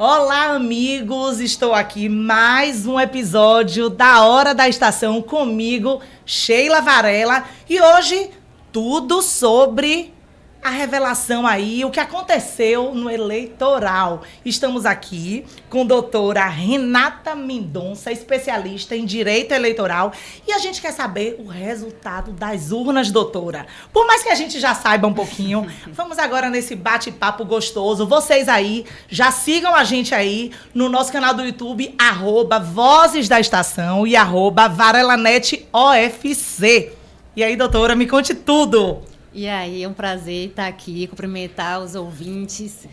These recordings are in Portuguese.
Olá, amigos! Estou aqui mais um episódio da Hora da Estação comigo, Sheila Varela. E hoje, tudo sobre a revelação aí, o que aconteceu no eleitoral. Estamos aqui com a doutora Renata Mendonça, especialista em direito eleitoral. E a gente quer saber o resultado das urnas, doutora. Por mais que a gente já saiba um pouquinho, vamos agora nesse bate-papo gostoso. Vocês aí, já sigam a gente aí no nosso canal do YouTube, @Vozes da Estação e @VarelaNetOFC. E aí, doutora, me conte tudo. E aí, é um prazer estar aqui, cumprimentar os ouvintes.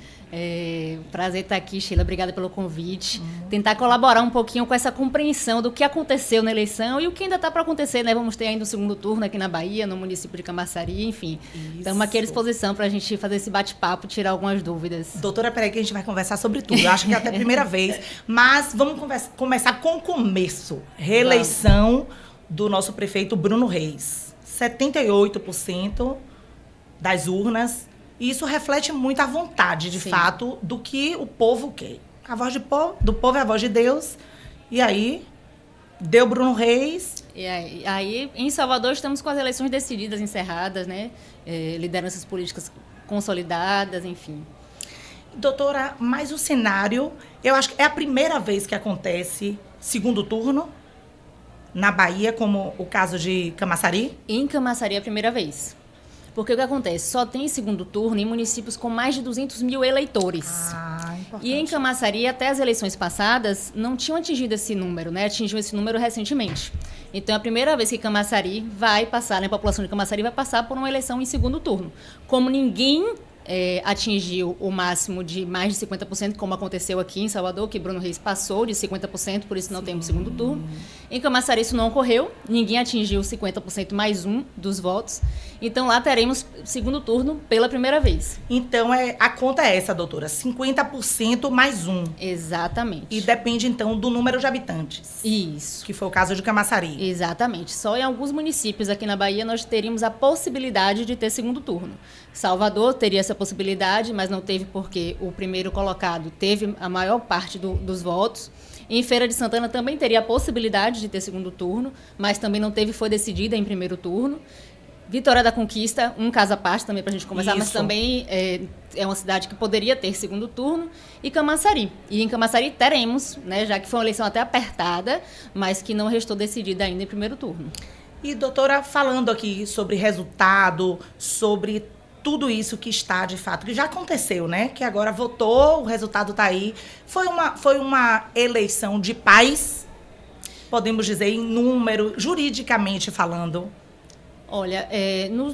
Prazer estar aqui, Sheila, obrigada pelo convite. Tentar colaborar um pouquinho com essa compreensão do que aconteceu na eleição e o que ainda está para acontecer, né? Vamos ter ainda um segundo turno aqui na Bahia, no município de Camaçari, enfim. Estamos aqui à disposição para a gente fazer esse bate-papo, tirar algumas dúvidas. Doutora, peraí que a gente vai conversar sobre tudo. Eu acho que é até a primeira vez. Mas vamos começar com o começo. Reeleição do nosso prefeito Bruno Reis. 78% das urnas, e isso reflete muito a vontade, de fato, do que o povo quer. A voz do povo é a voz de Deus, e aí deu Bruno Reis. E aí, em Salvador, estamos com as eleições decididas, encerradas, né? Lideranças políticas consolidadas, enfim. Doutora, mas o cenário, eu acho que é a primeira vez que acontece segundo turno na Bahia, como o caso de Camaçari? Em Camaçari é a primeira vez. Porque o que acontece? Só tem segundo turno em municípios com mais de 200 mil eleitores. E em Camaçari, até as eleições passadas, não tinham atingido esse número, né? Atingiu esse número recentemente. Então, é a primeira vez que Camaçari vai passar, né? A população de Camaçari vai passar por uma eleição em segundo turno. Como ninguém atingiu o máximo de mais de 50%, como aconteceu aqui em Salvador, que Bruno Reis passou de 50%, por isso não temos segundo turno. Em Camaçari isso não ocorreu, ninguém atingiu 50% mais um dos votos. Então lá teremos segundo turno pela primeira vez. Então a conta é essa, doutora, 50% mais um. Exatamente. E depende então do número de habitantes. Isso. Que foi o caso de Camaçari. Exatamente. Só em alguns municípios aqui na Bahia nós teríamos a possibilidade de ter segundo turno. Salvador teria essa possibilidade, mas não teve porque o primeiro colocado teve a maior parte dos votos. Em Feira de Santana também teria a possibilidade de ter segundo turno, mas também não teve, foi decidida em primeiro turno. Vitória da Conquista, um caso à parte também para a gente conversar, mas também é uma cidade que poderia ter segundo turno, e Camaçari. E em Camaçari teremos, né, já que foi uma eleição até apertada, mas que não restou decidida ainda em primeiro turno. E, doutora, falando aqui sobre resultado, sobre tudo isso que está, de fato, que já aconteceu, né? Que agora votou, o resultado está aí. Foi uma eleição de paz, podemos dizer, em número, juridicamente falando. Olha,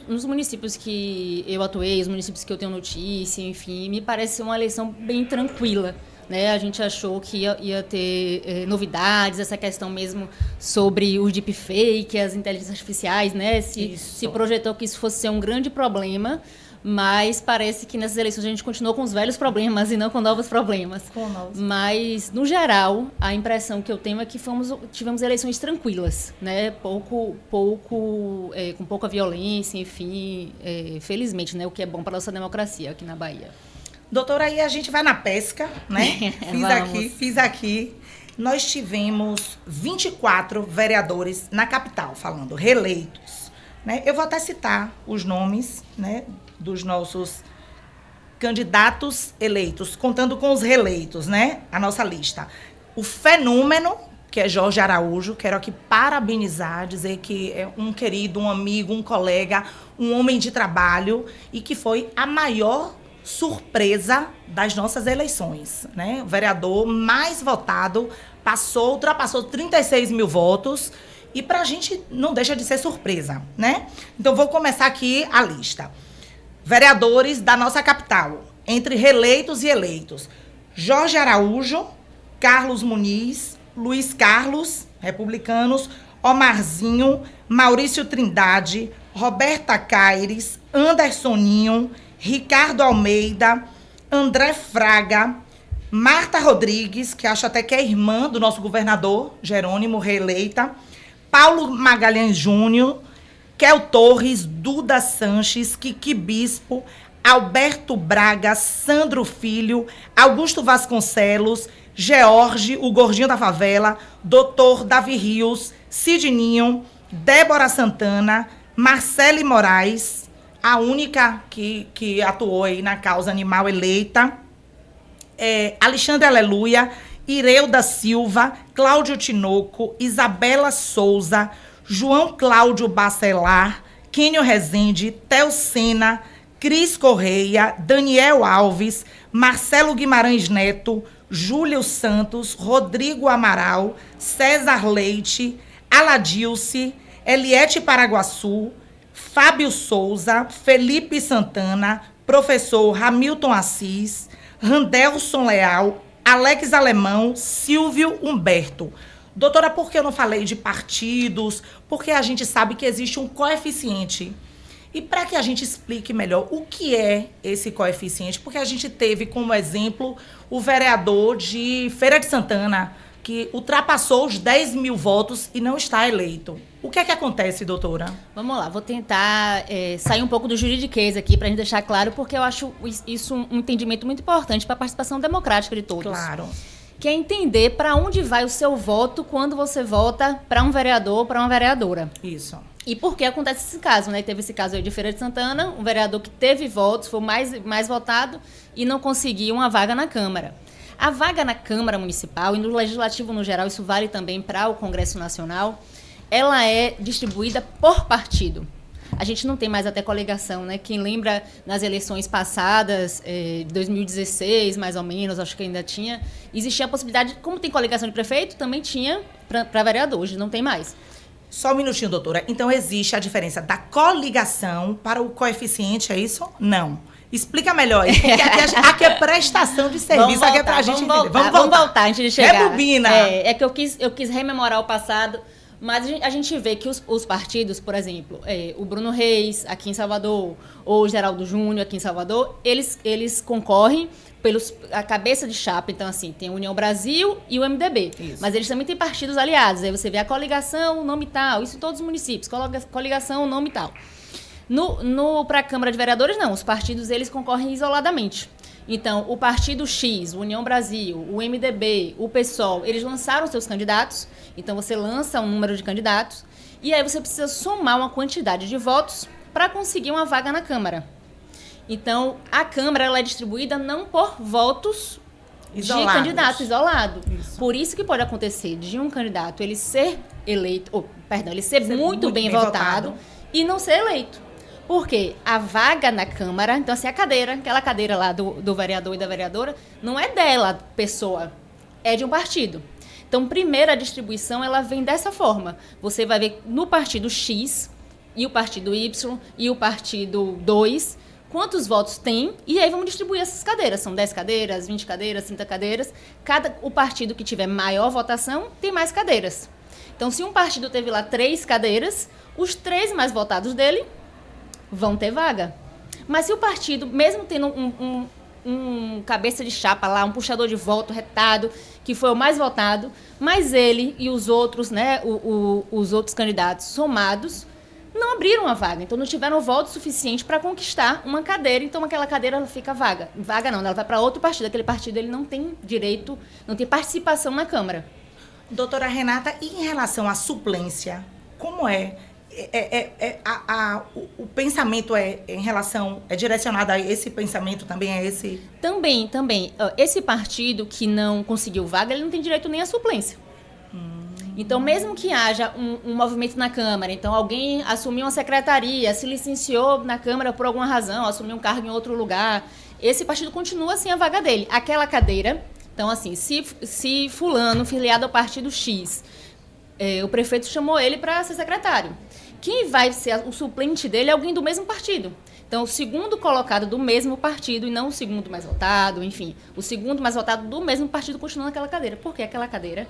nos municípios que eu atuei, os municípios que eu tenho notícia, enfim, me parece uma eleição bem tranquila, né? A gente achou que ia ter novidades, essa questão mesmo sobre o deepfake, as inteligências artificiais, né? Se projetou que isso fosse ser um grande problema, mas parece que nessas eleições a gente continuou com os velhos problemas e não com novos problemas. Mas, no geral, a impressão que eu tenho é que tivemos eleições tranquilas, né? Com pouca violência, enfim, felizmente, né? O que é bom para a nossa democracia aqui na Bahia. Doutora, aí a gente vai na pesca, né? Fiz aqui. Nós tivemos 24 vereadores na capital, falando, reeleitos, né? Eu vou até citar os nomes, né, dos nossos candidatos eleitos, contando com os reeleitos, né? A nossa lista. O fenômeno, que é Jorge Araújo, quero aqui parabenizar, dizer que é um querido, um amigo, um colega, um homem de trabalho e que foi a maior surpresa das nossas eleições, né? O vereador mais votado ultrapassou 36 mil votos e para a gente não deixa de ser surpresa, né? Então vou começar aqui a lista. Vereadores da nossa capital, entre reeleitos e eleitos: Jorge Araújo, Carlos Muniz, Luiz Carlos, republicanos, Omarzinho, Maurício Trindade, Roberta Caires, Andersoninho, Ricardo Almeida, André Fraga, Marta Rodrigues, que acho até que é irmã do nosso governador, Jerônimo, reeleita, Paulo Magalhães Júnior, Kel Torres, Duda Sanches, Kiki Bispo, Alberto Braga, Sandro Filho, Augusto Vasconcelos, George, o gordinho da favela, Dr. Davi Rios, Sidninho, Débora Santana, Marcele Moraes, a única que atuou aí na causa animal eleita, Alexandre Aleluia, Ireuda Silva, Cláudio Tinoco, Isabela Souza, João Cláudio Bacelar, Quênio Rezende, Theo Sena, Cris Correia, Daniel Alves, Marcelo Guimarães Neto, Júlio Santos, Rodrigo Amaral, César Leite, Aladilce, Eliete Paraguaçu, Fábio Souza, Felipe Santana, professor Hamilton Assis, Randelson Leal, Alex Alemão, Silvio Humberto. Doutora, por que eu não falei de partidos? Porque a gente sabe que existe um coeficiente. E para que a gente explique melhor o que é esse coeficiente, porque a gente teve como exemplo o vereador de Feira de Santana, que ultrapassou os 10 mil votos e não está eleito. O que é que acontece, doutora? Vamos lá, vou tentar sair um pouco do juridiquês aqui para a gente deixar claro, porque eu acho isso um entendimento muito importante para a participação democrática de todos. Claro. Que é entender para onde vai o seu voto quando você vota para um vereador ou para uma vereadora. Isso. E por que acontece esse caso, né? Teve esse caso aí de Feira de Santana, um vereador que teve votos, foi mais votado e não conseguiu uma vaga na Câmara. A vaga na Câmara Municipal e no Legislativo no geral, isso vale também para o Congresso Nacional, ela é distribuída por partido. A gente não tem mais até coligação, né? Quem lembra nas eleições passadas, 2016, mais ou menos, acho que ainda tinha, existia a possibilidade, como tem coligação de prefeito, também tinha para vereador, hoje não tem mais. Só um minutinho, doutora. Então, existe a diferença da coligação para o coeficiente, é isso? Não. Explica melhor aí, porque aqui é prestação de serviço, aqui é pra gente entender. Vamos voltar antes de chegar. Rebobina. É que eu quis rememorar o passado, mas a gente vê que os partidos, por exemplo, o Bruno Reis, aqui em Salvador, ou o Geraldo Júnior, aqui em Salvador, eles concorrem a cabeça de chapa. Então, assim, tem a União Brasil e o MDB. Isso. Mas eles também têm partidos aliados. Aí você vê a coligação, nome tal. Isso em todos os municípios. Coligação, nome tal. Para a Câmara de Vereadores, não. Os partidos, eles concorrem isoladamente. Então, o Partido X, o União Brasil, o MDB, o PSOL, eles lançaram seus candidatos. Então, você lança um número de candidatos. E aí você precisa somar uma quantidade de votos para conseguir uma vaga na Câmara. Então, a Câmara ela é distribuída não por votos isolados. De candidato isolado. Isso. Por isso que pode acontecer de um candidato ele ser eleito, ele ser muito bem votado e não ser eleito. Porque a vaga na Câmara, então assim, aquela cadeira lá do vereador e da vereadora, não é dela, pessoa, é de um partido. Então, primeiro, a distribuição ela vem dessa forma. Você vai ver no partido X e o partido Y e o partido 2... quantos votos tem, e aí vamos distribuir essas cadeiras. São 10 cadeiras, 20 cadeiras, 30 cadeiras. O partido que tiver maior votação tem mais cadeiras. Então, se um partido teve lá 3 cadeiras, os 3 mais votados dele vão ter vaga. Mas se o partido, mesmo tendo um cabeça de chapa lá, um puxador de voto retado, que foi o mais votado, mas ele e os outros, né, os outros candidatos somados, não abriram a vaga, então não tiveram voto suficiente para conquistar uma cadeira, então aquela cadeira ela fica vaga. Vaga não, ela vai para outro partido, aquele partido ele não tem direito, não tem participação na Câmara. Doutora Renata, e em relação à suplência, como é? O pensamento em relação, é direcionado a esse pensamento também, é esse? Também. Esse partido que não conseguiu vaga, ele não tem direito nem à suplência. Então, mesmo que haja um movimento na Câmara, então alguém assumiu uma secretaria, se licenciou na Câmara por alguma razão, assumiu um cargo em outro lugar, esse partido continua sem a vaga dele. Aquela cadeira, então assim, se fulano, filiado ao partido X, o prefeito chamou ele para ser secretário. Quem vai ser o suplente dele é alguém do mesmo partido. Então, o segundo colocado do mesmo partido e não o segundo mais votado, enfim, o segundo mais votado do mesmo partido continua naquela cadeira. Porque aquela cadeira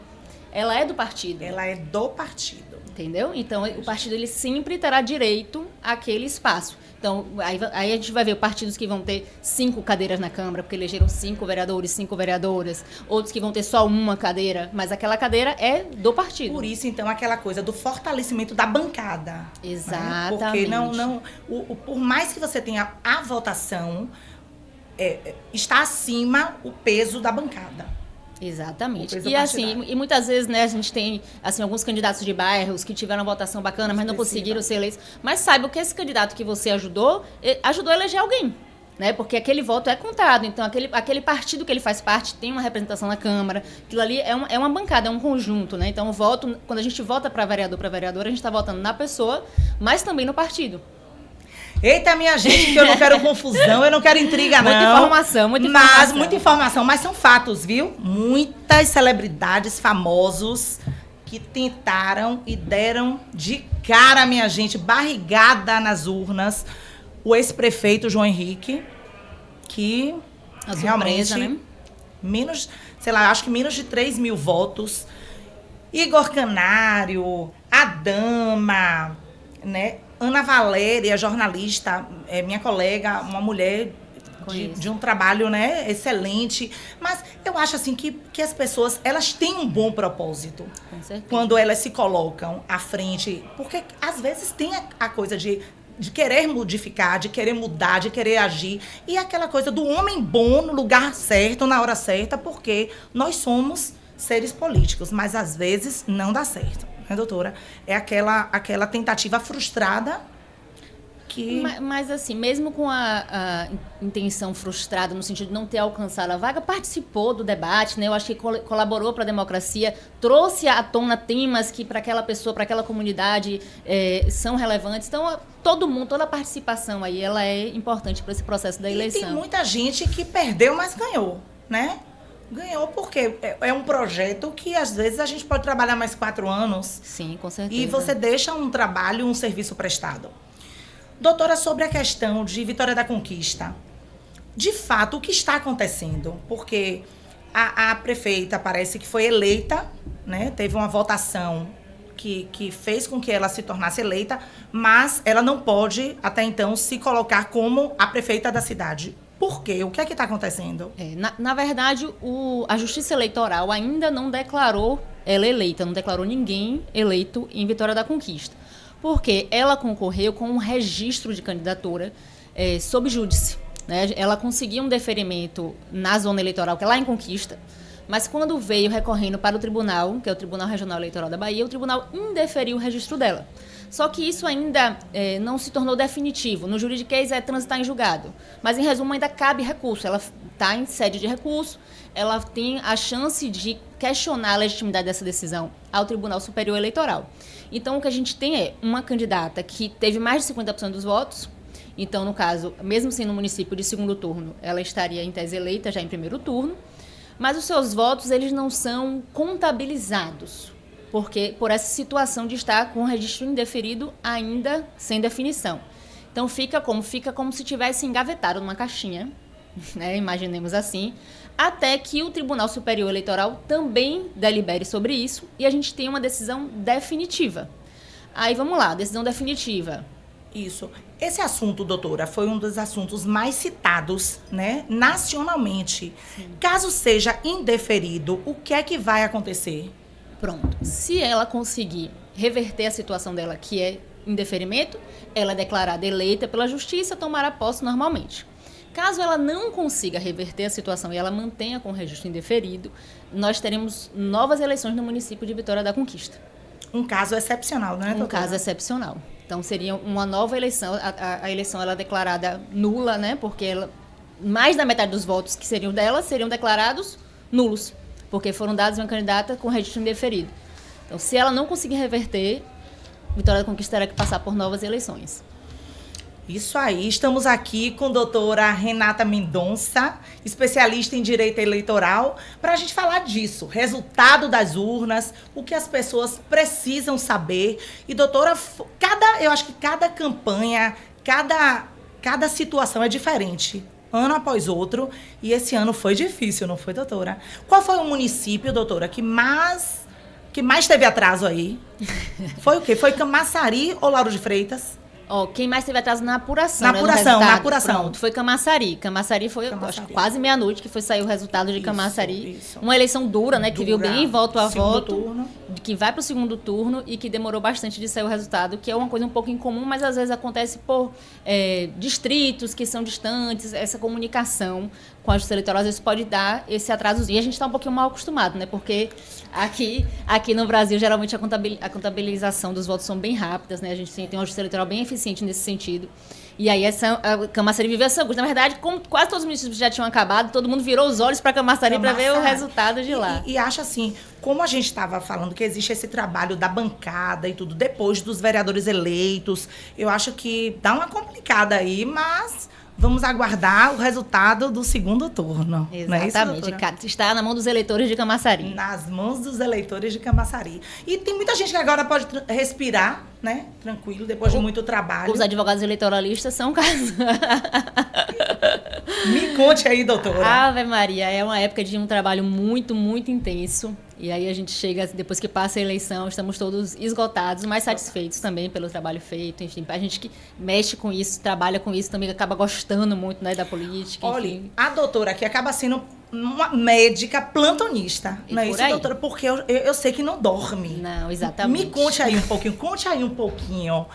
ela é do partido. Ela é do partido. Entendeu? Então, o partido ele sempre terá direito àquele espaço. Então, aí a gente vai ver partidos que vão ter 5 cadeiras na Câmara, porque elegeram 5 vereadores, 5 vereadoras. Outros que vão ter só uma cadeira, mas aquela cadeira é do partido. Por isso, então, aquela coisa do fortalecimento da bancada. Exatamente. Né? Porque por mais que você tenha a votação, está acima o peso da bancada. Exatamente. E assim, e muitas vezes, né, a gente tem assim, alguns candidatos de bairros que tiveram uma votação bacana, mas não conseguiram ser eleitos. Mas saiba que esse candidato que você ajudou a eleger alguém, né? Porque aquele voto é contado. Então, aquele partido que ele faz parte tem uma representação na Câmara. Aquilo ali é uma bancada, é um conjunto, né? Então, o voto, quando a gente vota para vereador, para vereadora, a gente está votando na pessoa, mas também no partido. Eita, minha gente, que eu não quero confusão, eu não quero intriga, não. Muita informação. Muita informação, mas são fatos, viu? Muitas celebridades famosos que tentaram e deram de cara, minha gente, barrigada nas urnas, o ex-prefeito João Henrique, que realmente, né? Acho que menos de 3 mil votos. Igor Canário, a Dama, né? Ana Valéria, jornalista, minha colega, uma mulher de um trabalho, né, excelente. Mas eu acho assim que as pessoas, elas têm um bom propósito. Com certeza. Quando elas se colocam à frente. Porque às vezes tem a coisa de querer modificar, de querer mudar, de querer agir. E aquela coisa do homem bom no lugar certo, na hora certa, porque nós somos seres políticos, mas às vezes não dá certo. Né, doutora? É aquela tentativa frustrada que... Mas assim, mesmo com a intenção frustrada, no sentido de não ter alcançado a vaga, participou do debate, né? Eu acho que colaborou para a democracia, trouxe à tona temas que para aquela pessoa, para aquela comunidade são relevantes. Então, todo mundo, toda a participação aí, ela é importante para esse processo da eleição. E tem muita gente que perdeu, mas ganhou, né? Ganhou porque é um projeto que, às vezes, a gente pode trabalhar mais 4 anos. Sim, com certeza. E você deixa um trabalho, um serviço prestado. Doutora, sobre a questão de Vitória da Conquista, de fato, o que está acontecendo? Porque a prefeita parece que foi eleita, né? Teve uma votação que fez com que ela se tornasse eleita, mas ela não pode, até então, se colocar como a prefeita da cidade. Por quê? O que é que está acontecendo? Na verdade, a Justiça Eleitoral ainda não declarou ela eleita, não declarou ninguém eleito em Vitória da Conquista. Porque ela concorreu com um registro de candidatura sob júdice. Né? Ela conseguiu um deferimento na zona eleitoral, que é lá em Conquista, mas quando veio recorrendo para o tribunal, que é o Tribunal Regional Eleitoral da Bahia, o tribunal indeferiu o registro dela. Só que isso ainda não se tornou definitivo. No juridiquês é transitar em julgado. Mas, em resumo, ainda cabe recurso. Ela está em sede de recurso, ela tem a chance de questionar a legitimidade dessa decisão ao Tribunal Superior Eleitoral. Então, o que a gente tem é uma candidata que teve mais de 50% dos votos. Então, no caso, mesmo sendo um município de segundo turno, ela estaria, em tese, eleita já em primeiro turno. Mas os seus votos, eles não são contabilizados. Porque por essa situação de estar com o registro indeferido ainda sem definição. Então fica como se tivesse engavetado numa caixinha, né? Imaginemos assim, até que o Tribunal Superior Eleitoral também delibere sobre isso e a gente tenha uma decisão definitiva. Aí vamos lá, decisão definitiva. Isso. Esse assunto, doutora, foi um dos assuntos mais citados, né, nacionalmente. Sim. Caso seja indeferido, o que é que vai acontecer? Pronto. Se ela conseguir reverter a situação dela, que é indeferimento, ela é declarada eleita pela justiça, tomará posse normalmente. Caso ela não consiga reverter a situação e ela mantenha com o registro indeferido, nós teremos novas eleições no município de Vitória da Conquista. Um caso excepcional, né, doutora? Um caso excepcional. Então, seria uma nova eleição. A eleição ela é declarada nula, né? Porque mais da metade dos votos que seriam dela seriam declarados nulos. Porque foram dados a uma candidata com registro indeferido. Então, se ela não conseguir reverter, Vitória da Conquista terá que passar por novas eleições. Isso aí, estamos aqui com a doutora Renata Mendonça, especialista em direito eleitoral, para a gente falar disso, resultado das urnas, o que as pessoas precisam saber. E, doutora, eu acho que cada campanha, cada situação é diferente, ano após outro, e esse ano foi difícil, não foi, doutora? Qual foi o município, doutora, que mais que mais teve atraso aí foi o quê? Foi Camaçari ou Lauro de Freitas? Quem mais teve atraso na apuração, Na apuração. Pronto, foi Camaçari. Camaçari foi acho, quase meia-noite que foi sair o resultado de Camaçari. Isso. Uma eleição dura, né? Que viu bem voto a voto. Turno. Que vai para o segundo turno e que demorou bastante de sair o resultado, que é uma coisa um pouco incomum, mas às vezes acontece por distritos que são distantes, essa comunicação com a Justiça Eleitoral às vezes pode dar esse atraso. E a gente está um pouquinho mal acostumado, né? Porque aqui no Brasil, geralmente a contabilização dos votos são bem rápidas, né? A gente tem uma Justiça Eleitoral bem eficiente nesse sentido. E aí a Camaçari viveu essa angústia. Na verdade, como quase todos os municípios já tinham acabado, todo mundo virou os olhos para Camaçari para ver o resultado de lá. E acho assim, como a gente estava falando que existe esse trabalho da bancada e tudo, depois dos vereadores eleitos, eu acho que dá uma complicada aí, mas vamos aguardar o resultado do segundo turno. Exatamente. Não é isso, está na mão dos eleitores de Camaçari. Nas mãos dos eleitores de Camaçari. E tem muita gente que agora pode respirar, né? Tranquilo, depois de muito trabalho. Os advogados eleitoralistas são casos. Me conte aí, doutora. Ave Maria, é uma época de um trabalho muito, muito intenso. E aí a gente chega, depois que passa a eleição, estamos todos esgotados, mas satisfeitos também pelo trabalho feito. Enfim, a gente que mexe com isso, trabalha com isso, também acaba gostando muito, né, da política. Olha, enfim. A doutora aqui acaba sendo uma médica plantonista, não é isso, doutora? Porque eu sei que não dorme. Não, exatamente. Me conte aí um pouquinho.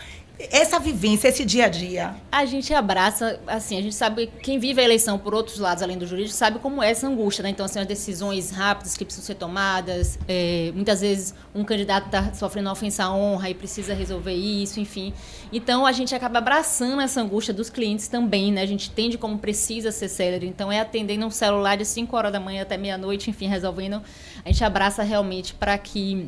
Essa vivência, esse dia a dia. A gente abraça, assim, a gente sabe, quem vive a eleição por outros lados, além do jurídico, sabe como é essa angústia, né? Então, assim, as decisões rápidas que precisam ser tomadas, muitas vezes um candidato está sofrendo uma ofensa à honra e precisa resolver isso, enfim. Então, a gente acaba abraçando essa angústia dos clientes também, né? A gente entende como precisa ser célere, então é atendendo um celular de 5 horas da manhã até meia-noite, enfim, resolvendo. A gente abraça realmente para que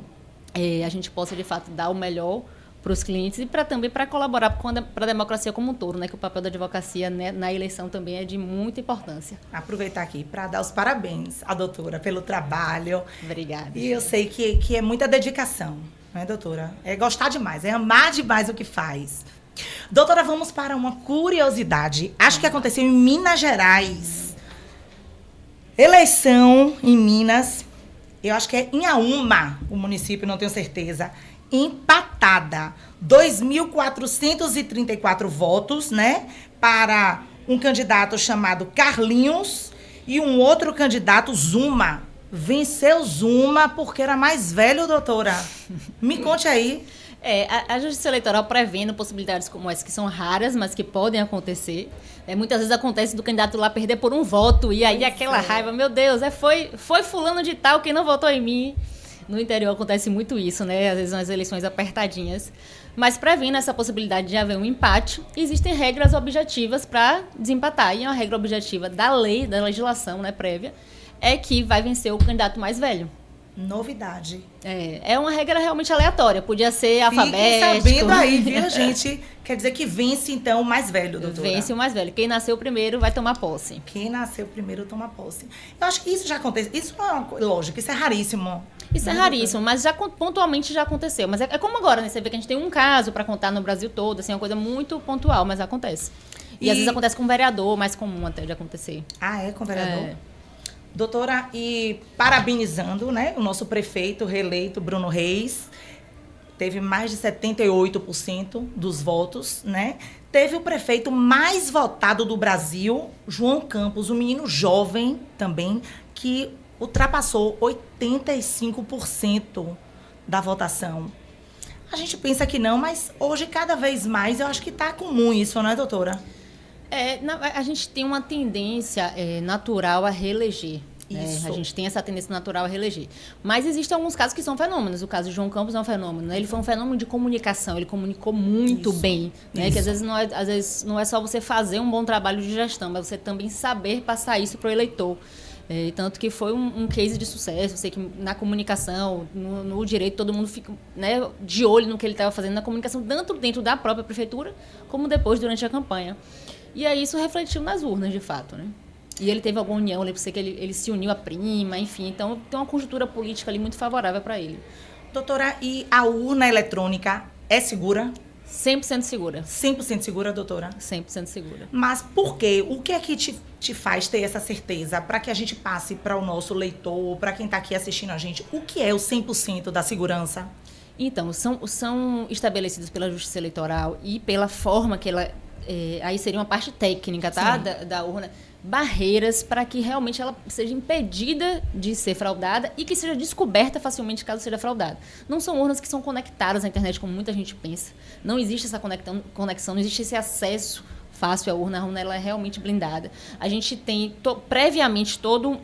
a gente possa, de fato, dar o melhor para os clientes e também para colaborar para a democracia como um todo, né? Que o papel da advocacia, né, na eleição também é de muita importância. Aproveitar aqui para dar os parabéns à doutora pelo trabalho. Obrigada. E eu sei que é muita dedicação, né, doutora? É gostar demais, é amar demais o que faz. Doutora, vamos para uma curiosidade. Acho que aconteceu em Minas Gerais. Eleição em Minas, eu acho que é em Auma, o município, não tenho certeza. Empatada, 2.434 votos, né, para um candidato chamado Carlinhos e um outro candidato, Zuma. Venceu Zuma porque era mais velho, doutora. Me conte aí. A Justiça Eleitoral prevendo possibilidades como essa, que são raras, mas que podem acontecer. Muitas vezes acontece do candidato lá perder por um voto, e aí aquela raiva, meu Deus, foi fulano de tal que não votou em mim. No interior acontece muito isso, né? Às vezes nas eleições apertadinhas. Mas prevendo essa possibilidade de haver um empate, existem regras objetivas para desempatar. E uma regra objetiva da lei, da legislação, né, prévia, é que vai vencer o candidato mais velho. Novidade. É uma regra realmente aleatória. Podia ser alfabético. Fiquem sabendo aí, viu, gente? Quer dizer que vence, então, o mais velho, doutora. Vence o mais velho. Quem nasceu primeiro vai tomar posse. Quem nasceu primeiro toma posse. Eu acho que isso já acontece. Isso não é uma coisa, lógico, isso é raríssimo. Isso é raríssimo, mas pontualmente já aconteceu. Mas é como agora, né? Você vê que a gente tem um caso para contar no Brasil todo, assim, é uma coisa muito pontual, mas acontece. E às vezes acontece com vereador, mais comum até de acontecer. Ah, é com vereador? Doutora, e parabenizando, né, o nosso prefeito reeleito, Bruno Reis, teve mais de 78% dos votos, né? Teve o prefeito mais votado do Brasil, João Campos, um menino jovem também, que ultrapassou 85% da votação. A gente pensa que não, mas hoje, cada vez mais, eu acho que está comum isso, não é, doutora? A gente tem uma tendência natural a reeleger. Isso. A gente tem essa tendência natural a reeleger. Mas existem alguns casos que são fenômenos. O caso de João Campos é um fenômeno, né? Ele foi um fenômeno de comunicação, ele comunicou muito bem. Né? Que às vezes não é só você fazer um bom trabalho de gestão, mas você também saber passar isso para o eleitor. Tanto que foi um case de sucesso. Eu sei que na comunicação, no direito, todo mundo fica, né, de olho no que ele estava fazendo na comunicação, tanto dentro da própria prefeitura, como depois, durante a campanha. E aí isso refletiu nas urnas, de fato, né? E ele teve alguma união, eu lembro que ele se uniu à prima, enfim. Então, tem uma conjuntura política ali muito favorável para ele. Doutora, e a urna eletrônica é segura? 100% segura. 100% segura, doutora? 100% segura. Mas por quê? O que é que te faz ter essa certeza? Para que a gente passe para o nosso leitor, para quem está aqui assistindo a gente, o que é o 100% da segurança? Então, são estabelecidos pela Justiça Eleitoral e pela forma que ela... aí seria uma parte técnica, tá? Da urna. Barreiras para que realmente ela seja impedida de ser fraudada e que seja descoberta facilmente caso seja fraudada. Não são urnas que são conectadas à internet como muita gente pensa. Não existe essa conexão, não existe esse acesso fácil à urna. A urna ela é realmente blindada. A gente tem previamente todo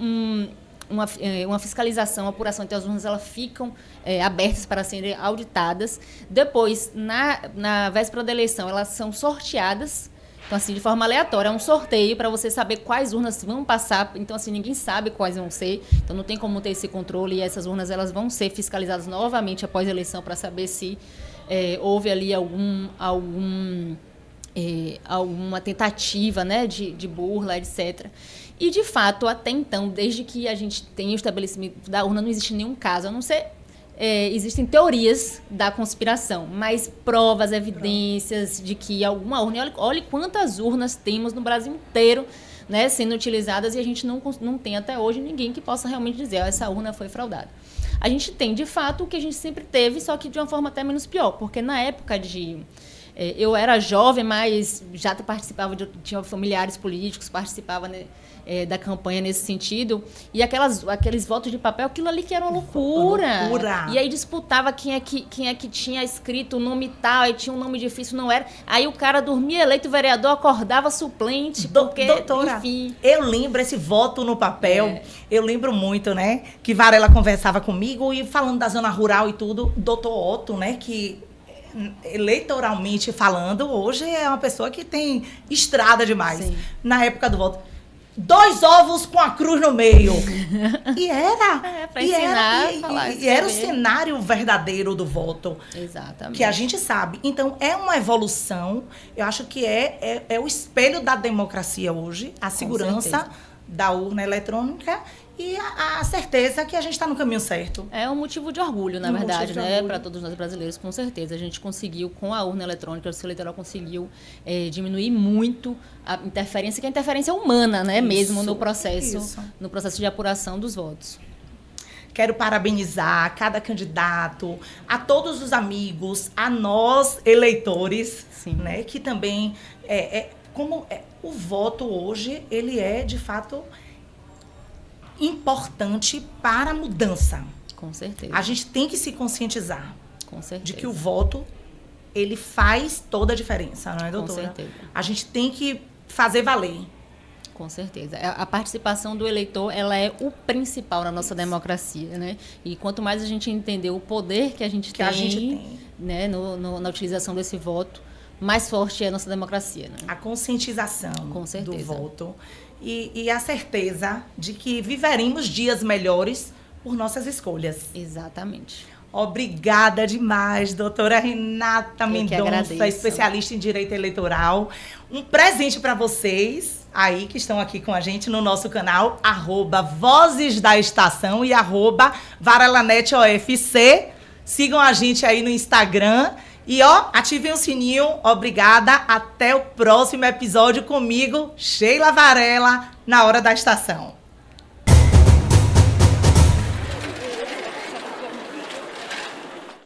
uma fiscalização, uma apuração, então as urnas elas ficam abertas para serem auditadas. Depois, na véspera da eleição, elas são sorteadas. Então, assim, de forma aleatória, é um sorteio para você saber quais urnas vão passar. Então, assim, ninguém sabe quais vão ser. Então, não tem como ter esse controle. E essas urnas, elas vão ser fiscalizadas novamente após a eleição para saber se houve ali alguma tentativa, né, de burla, etc. E, de fato, até então, desde que a gente tem o estabelecimento da urna, não existe nenhum caso, a não ser... existem teorias da conspiração, mas provas, evidências de que alguma urna... Olha quantas urnas temos no Brasil inteiro, né, sendo utilizadas, e a gente não tem até hoje ninguém que possa realmente dizer essa urna foi fraudada. A gente tem, de fato, o que a gente sempre teve, só que de uma forma até menos pior, porque na época eu era jovem, mas já participava, tinha familiares políticos, participava, né, da campanha nesse sentido, e aqueles votos de papel, aquilo ali que era uma loucura. E aí disputava quem é que tinha escrito o nome tal, aí tinha um nome difícil, não era. Aí o cara dormia eleito vereador, acordava suplente, porque, doutora, enfim... Eu lembro esse voto no papel, eu lembro muito, né, que Varela conversava comigo, e falando da zona rural e tudo, doutor Otto, né, que... eleitoralmente falando, hoje é uma pessoa que tem estrada demais. Sim. Na época do voto, 2 ovos com a cruz no meio. E era. Pra ensinar, era o cenário verdadeiro do voto. Exatamente. Que a gente sabe. Então, é uma evolução. Eu acho que é o espelho da democracia hoje, a segurança da urna eletrônica e a certeza que a gente está no caminho certo. É um motivo de orgulho, na verdade, né? Para todos nós brasileiros, com certeza. A gente conseguiu, com a urna eletrônica, o Justiça Eleitoral conseguiu diminuir muito a interferência, que é a interferência humana, né? Mesmo no processo de apuração dos votos. Quero parabenizar cada candidato, a todos os amigos, a nós, eleitores, né? Que também, o voto hoje, ele é, de fato... importante para a mudança. Com certeza. A gente tem que se conscientizar. Com certeza. De que o voto, ele faz toda a diferença, não é, doutora? Com certeza. A gente tem que fazer valer. Com certeza. A participação do eleitor, ela é o principal na nossa democracia, né? E quanto mais a gente entender o poder que a gente tem, né, na utilização desse voto, mais forte é a nossa democracia, né? A conscientização do voto. E a certeza de que viveremos dias melhores por nossas escolhas. Exatamente. Obrigada demais, doutora Renata Mendonça, especialista em Direito Eleitoral. Um presente para vocês aí que estão aqui com a gente no nosso canal, @Vozes da Estação e @VarelaNetOFC. Sigam a gente aí no Instagram. E, ativem o sininho. Obrigada. Até o próximo episódio comigo, Sheila Varela, na Hora da Estação.